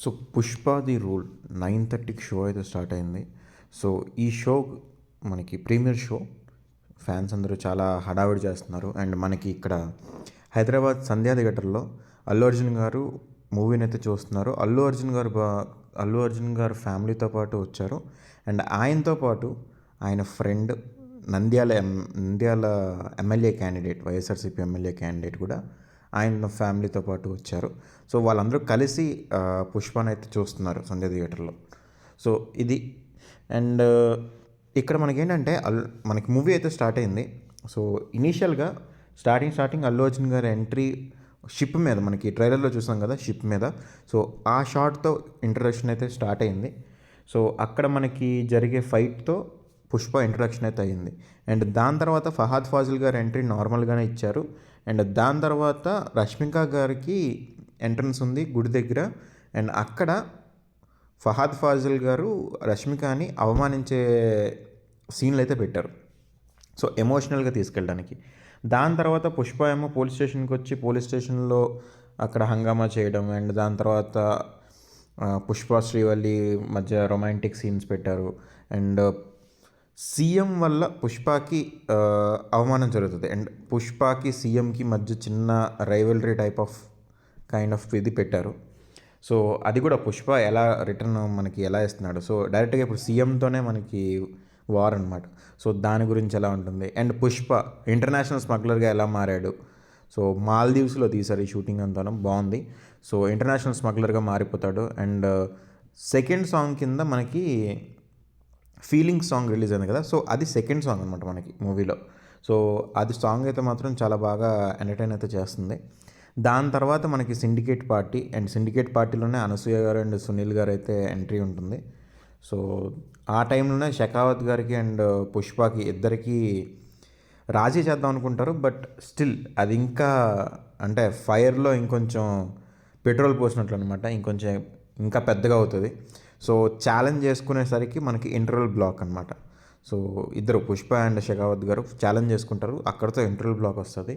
So 'Pushpa the rule' 9:30కి show అయితే start అయింది. సో ఈ షో మనకి ప్రీమియర్ షో. ఫ్యాన్స్ అందరూ చాలా హడావిడి చేస్తున్నారు. అండ్ మనకి ఇక్కడ హైదరాబాద్ సంధ్యా థియేటర్‌లో అల్లు అర్జున్ గారు మూవీనైతే చూస్తున్నారు. అల్లు అర్జున్ గారు ఫ్యామిలీతో పాటు వచ్చారు. అండ్ ఆయనతో పాటు ఆయన friend Nandyal MLA candidate, YSRCP MLA candidate కూడా ఆయన ఫ్యామిలీతో పాటు వచ్చారు. సో వాళ్ళందరూ కలిసి పుష్పనైతే చూస్తున్నారు సంధ్యా థియేటర్‌లో. సో ఇది. అండ్ ఇక్కడ మనకేంటంటే మనకి మూవీ అయితే స్టార్ట్ అయింది. సో ఇనీషియల్‌గా స్టార్టింగ్ అల్లు అర్జున్ గారి ఎంట్రీ షిప్ మీద, మనకి ట్రైలర్‌లో చూసాం కదా షిప్ మీద. సో ఆ షాట్‌తో ఇంట్రడక్షన్ అయితే స్టార్ట్ అయింది. సో అక్కడ మనకి జరిగే ఫైట్‌తో పుష్ప ఇంట్రడక్షన్ అయితే అయ్యింది. అండ్ దాని తర్వాత ఫహద్ ఫాజిల్ గారి ఎంట్రీ నార్మల్గానే ఇచ్చారు. అండ్ దాని తర్వాత రష్మిక గారికి ఎంట్రన్స్ ఉంది గుడి దగ్గర. అండ్ అక్కడ ఫహద్ ఫాజిల్ గారు రష్మికని అవమానించే సీన్లు అయితే పెట్టారు. సో ఎమోషనల్గా తీసుకెళ్ళడానికి. దాని తర్వాత పుష్ప ఏమో పోలీస్ స్టేషన్కి వచ్చి పోలీస్ స్టేషన్లో అక్కడ హంగామా చేయడం. అండ్ దాని తర్వాత పుష్ప శ్రీవల్లి మధ్య రొమాంటిక్ సీన్స్ పెట్టారు. అండ్ సీఎం వల్ల పుష్పకి అవమానం జరుగుతుంది. అండ్ పుష్పకి సీఎంకి మధ్య చిన్న rivalry type of kind of ఇది పెట్టారు. సో అది కూడా పుష్ప ఎలా రిటర్న్ మనకి ఎలా ఇస్తున్నాడు. సో డైరెక్ట్గా ఇప్పుడు సీఎంతోనే మనకి వార్ అనమాట. సో దాని గురించి ఎలా ఉంటుంది. అండ్ పుష్ప ఇంటర్నేషనల్ స్మగ్లర్గా ఎలా మారాడు. సో మాల్దీవ్స్లో తీశారు ఈ షూటింగ్ అంతా, బాగుంది. సో ఇంటర్నేషనల్ స్మగ్లర్గా మారిపోతాడు. అండ్ సెకండ్ సాంగ్ కింద మనకి ఫీలింగ్ సాంగ్ రిలీజ్ అయింది కదా. సో అది సెకండ్ సాంగ్ అనమాట మనకి మూవీలో. సో అది సాంగ్ అయితే మాత్రం చాలా బాగా ఎంటర్టైన్ అయితే చేస్తుంది. దాని తర్వాత మనకి సిండికేట్ పార్టీ. అండ్ సిండికేట్ పార్టీలోనే అనసూయ గారు అండ్ సునీల్ గారు అయితే ఎంట్రీ ఉంటుంది. సో ఆ టైంలోనే షెకావత్ గారికి అండ్ పుష్పకి ఇద్దరికి రాజీ చేద్దాం అనుకుంటారు. బట్ స్టిల్ అది ఇంకా అంటే ఫైర్లో ఇంకొంచెం పెట్రోల్ పోసినట్లు అనమాట. ఇంకా పెద్దగా అవుతుంది. సో ఛాలెంజ్ చేసుకునేసరికి మనకి ఇంటర్వెల్ బ్లాక్ అనమాట. సో ఇద్దరు పుష్ప అండ్ షెకావత్ గారు ఛాలెంజ్ చేసుకుంటారు. అక్కడితో ఇంటర్వెల్ బ్లాక్ వస్తుంది.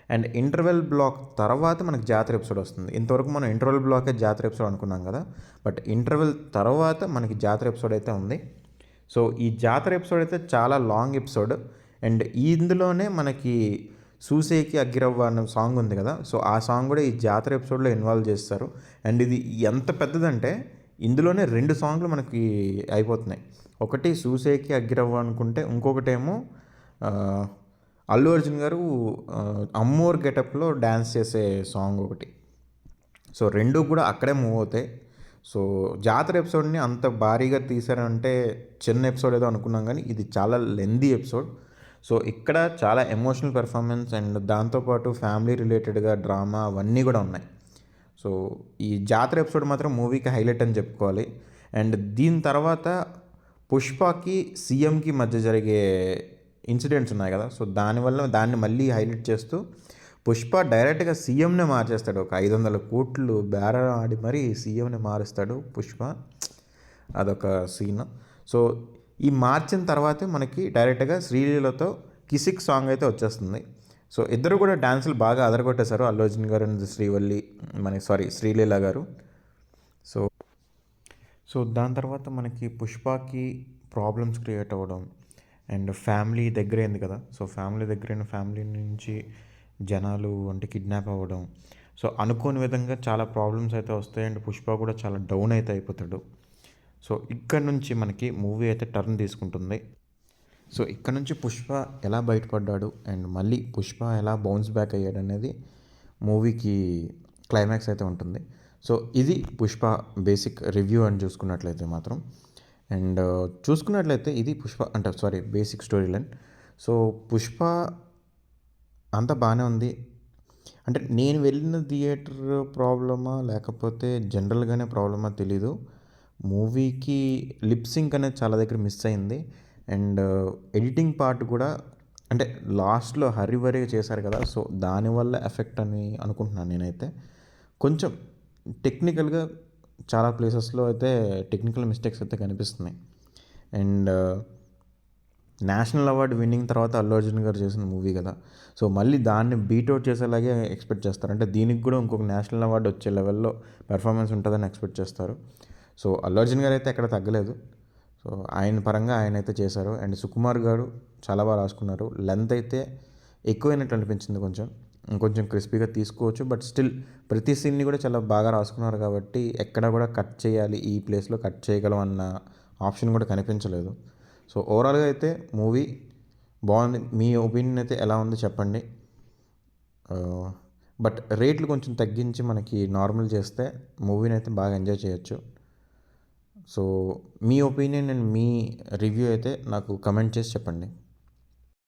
అండ్ ఇంటర్వెల్ బ్లాక్ తర్వాత మనకి జాతర ఎపిసోడ్ వస్తుంది. ఇంతవరకు మనం ఇంటర్వెల్ బ్లాకే జాతర ఎపిసోడ్ అనుకున్నాం కదా. బట్ ఇంటర్వెల్ తర్వాత మనకి జాతర ఎపిసోడ్ అయితే ఉంది. సో ఈ జాతర ఎపిసోడ్ అయితే చాలా లాంగ్ ఎపిసోడ్. అండ్ ఇందులోనే మనకి సూసేకి అగ్గిరవ్వ అన్న సాంగ్ ఉంది కదా. సో ఆ సాంగ్ కూడా ఈ జాతర ఎపిసోడ్లో ఇన్వాల్వ్ చేస్తారు. అండ్ ఇది ఎంత పెద్దదంటే ఇందులోనే 2 సాంగ్లు మనకి అయిపోతున్నాయి. ఒకటి సూసేకి అగ్గిరవ్వ అనుకుంటే, ఇంకొకటేమో అల్లు అర్జున్ గారు అమ్మోర్ గెటప్లో డ్యాన్స్ చేసే సాంగ్ ఒకటి. సో 2 కూడా అక్కడే మూవ్ అవుతాయి. సో జాతర ఎపిసోడ్ని అంత భారీగా తీశారంటే చిన్న ఎపిసోడ్ ఏదో అనుకున్నాం, కానీ ఇది చాలా లెందీ ఎపిసోడ్. సో ఇక్కడ చాలా ఎమోషనల్ పెర్ఫార్మెన్స్ అండ్ దాంతోపాటు ఫ్యామిలీ రిలేటెడ్గా డ్రామా అవన్నీ కూడా ఉన్నాయి. సో ఈ జాతర ఎపిసోడ్ మాత్రం మూవీకి హైలైట్ అని చెప్పుకోవాలి. అండ్ దీని తర్వాత పుష్పకి సీఎంకి మధ్య జరిగే ఇన్సిడెంట్స్ ఉన్నాయి కదా. సో దాన్ని మళ్ళీ హైలైట్ చేస్తూ పుష్ప డైరెక్ట్గా సీఎంనే మార్చేస్తాడు. ఒక 500 కోట్లు బేరం ఆడి మరీ సీఎంని మారుస్తాడు పుష్ప. అదొక సీన్. సో ఈ మార్చిన తర్వాతే మనకి డైరెక్ట్గా శ్రీలీలతో కిసిక్ సాంగ్ అయితే వచ్చేస్తుంది. సో ఇద్దరు కూడా డ్యాన్సులు బాగా అదరగొట్టేశారు, అల్లు అర్జున్ గారు అండ్ శ్రీలీల గారు. సో సో దాని తర్వాత మనకి పుష్పకి ప్రాబ్లమ్స్ క్రియేట్ అవ్వడం. అండ్ ఫ్యామిలీ దగ్గరైంది కదా. సో ఫ్యామిలీ నుంచి జనాలు అంటే కిడ్నాప్ అవ్వడం. సో అనుకోని విధంగా చాలా ప్రాబ్లమ్స్ అయితే వస్తాయి. అండ్ పుష్ప కూడా చాలా డౌన్ అయితే అయిపోతాడు. సో ఇక్కడ నుంచి మనకి మూవీ అయితే టర్న్ తీసుకుంటుంది. సో ఇక్కడ నుంచి పుష్ప ఎలా బయటపడ్డాడు అండ్ మళ్ళీ పుష్ప ఎలా బౌన్స్ బ్యాక్ అయ్యాడు అనేది మూవీకి క్లైమాక్స్ అయితే ఉంటుంది. సో ఇది పుష్ప బేసిక్ రివ్యూ అని చూసుకున్నట్లయితే మాత్రం. అండ్ చూసుకున్నట్లయితే ఇది basic story line. So Pushpa అంతా బాగానే ఉంది. అంటే నేను వెళ్ళిన థియేటర్ ప్రాబ్లమా లేకపోతే జనరల్గానే ప్రాబ్లమా తెలీదు. మూవీకి లిప్ సింక్ అనేది చాలా దగ్గర మిస్ అయింది. అండ్ ఎడిటింగ్ పార్ట్ కూడా అంటే లాస్ట్లో హరివరిగా చేశారు కదా. సో దానివల్ల ఎఫెక్ట్ అని అనుకుంటున్నాను నేనైతే. కొంచెం టెక్నికల్గా చాలా ప్లేసెస్లో అయితే టెక్నికల్ మిస్టేక్స్ అయితే కనిపిస్తున్నాయి. అండ్ నేషనల్ అవార్డు విన్నింగ్ తర్వాత అల్లు అర్జున్ గారు చేసిన మూవీ కదా. సో మళ్ళీ దాన్ని బీట్అవుట్ చేసేలాగే ఎక్స్పెక్ట్ చేస్తారు. అంటే దీనికి కూడా ఇంకొక నేషనల్ అవార్డు వచ్చే లెవెల్లో పెర్ఫార్మెన్స్ ఉంటుందని ఎక్స్పెక్ట్ చేస్తారు. సో అల్లు అర్జున్ గారు అయితే ఎక్కడ తగ్గలేదు. సో ఆయన పరంగా ఆయన అయితే చేశారు. అండ్ సుకుమార్ గారు చాలా బాగా రాసుకున్నారు. లెంత్ అయితే ఎక్కువైనట్టు అనిపించింది కొంచెం. ఇంకొంచెం క్రిస్పీగా తీసుకోవచ్చు. బట్ స్టిల్ ప్రతి సీన్ని కూడా చాలా బాగా రాసుకున్నారు కాబట్టి ఎక్కడ కూడా కట్ చేయాలి, ఈ ప్లేస్లో కట్ చేయగలం అన్న ఆప్షన్ కూడా కనిపించలేదు. సో ఓవరాల్గా అయితే మూవీ బాగుంది. మీ ఒపీనియన్ అయితే ఎలా ఉందో చెప్పండి. బట్ రేట్లు కొంచెం తగ్గించి మనకి నార్మల్ చేస్తే మూవీని అయితే బాగా ఎంజాయ్ చేయొచ్చు. So me opinion and me review అయితే నాకు కమెంట్ చేసి చెప్పండి.